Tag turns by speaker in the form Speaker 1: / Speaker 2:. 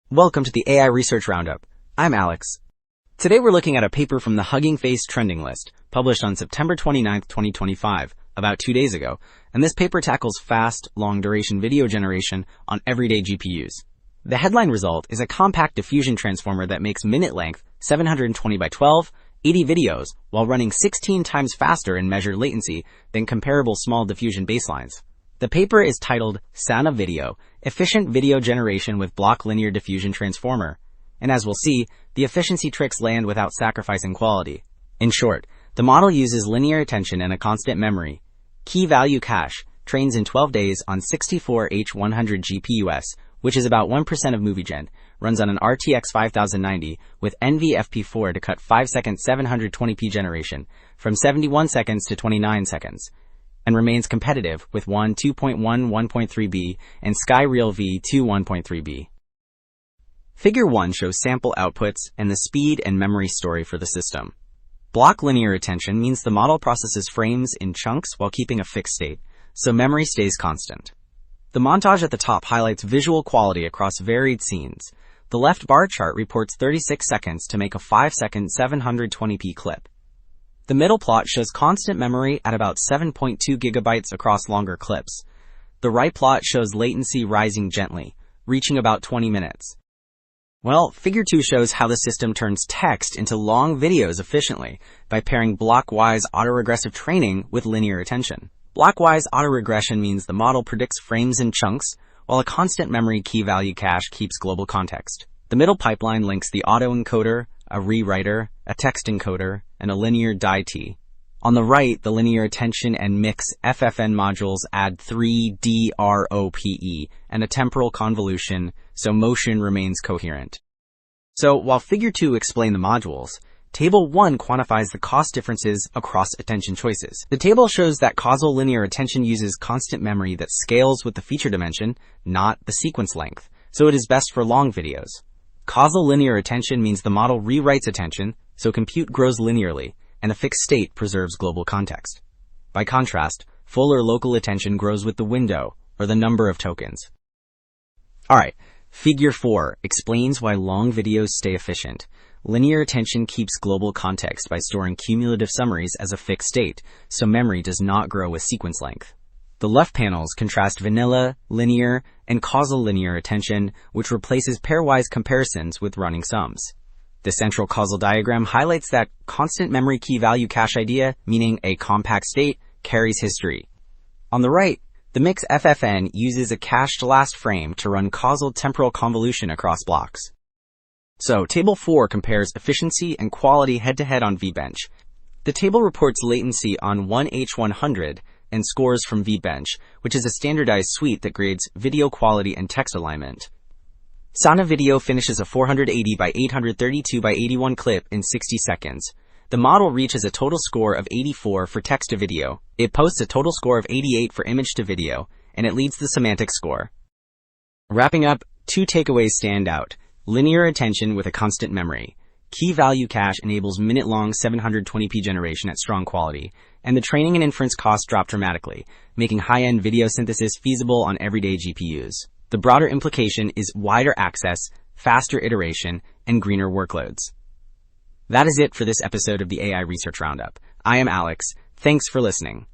Speaker 1: Welcome to the AI Research Roundup. I'm Alex. Today we're looking at a paper from the Hugging Face trending list, published on September 29, 2025, about 2 days ago, and this paper tackles fast, long-duration video generation on everyday GPUs. The headline result is a compact diffusion transformer that makes minute length 720 by 12, 80 videos, while running 16 times faster in measured latency than comparable small diffusion baselines. The paper is titled Sana Video, Efficient Video Generation with Block Linear Diffusion Transformer. And as we'll see, the efficiency tricks land without sacrificing quality. In short, the model uses linear attention and a constant memory. Key value cache trains in 12 days on 64H100 GPUs, which is about 1% of MovieGen, runs on an RTX 5090 with NVFP4 to cut 5-second 720p generation from 71 seconds to 29 seconds. And remains competitive with 1 2.1 1.3b and SkyReal V2 1.3b. Figure 1 shows sample outputs and the speed and memory story for the system. Block linear attention means the model processes frames in chunks while keeping a fixed state, so memory stays constant. The montage at the top highlights visual quality across varied scenes. The left bar chart reports 36 seconds to make a 5-second 720p clip. The middle plot shows constant memory at about 7.2 gigabytes across longer clips. The right plot shows latency rising gently, reaching about 20 minutes. Well, Figure 2 shows how the system turns text into long videos efficiently by pairing block-wise autoregressive training with linear attention. Block-wise autoregression means the model predicts frames in chunks, while a constant memory key value cache keeps global context. The middle pipeline links the autoencoder, a rewriter, a text encoder, and a linear DCAE-V. On the right, the linear attention and Mix-FFN modules add 3 DROPE and a temporal convolution, so motion remains coherent. So, while Figure 2 explains the modules, Table 1 quantifies the cost differences across attention choices. The table shows that causal linear attention uses constant memory that scales with the feature dimension, not the sequence length, so it is best for long videos. Causal linear attention means the model rewrites attention, so compute grows linearly, and a fixed state preserves global context. By contrast, full or local attention grows with the window, or the number of tokens. Alright, Figure 4 explains why long videos stay efficient. Linear attention keeps global context by storing cumulative summaries as a fixed state, so memory does not grow with sequence length. The left panels contrast vanilla, linear, and causal linear attention, which replaces pairwise comparisons with running sums. The central causal diagram highlights that constant memory key value cache idea, meaning a compact state, carries history. On the right, the Mix-FFN uses a cached last frame to run causal temporal convolution across blocks. So, Table 4 compares efficiency and quality head-to-head on VBench. The table reports latency on 1H100 and scores from VBench, which is a standardized suite that grades video quality and text alignment. Sana Video finishes a 480 by 832 by 81 clip in 60 seconds. The model reaches a total score of 84 for text to video. It posts a total score of 88 for image to video, and it leads the semantic score. Wrapping up, 2 takeaways stand out. Linear attention with a constant memory. Key value cache enables minute-long 720p generation at strong quality, and the training and inference costs drop dramatically, making high-end video synthesis feasible on everyday GPUs. The broader implication is wider access, faster iteration, and greener workloads. That is it for this episode of the AI Research Roundup. I am Alex. Thanks for listening.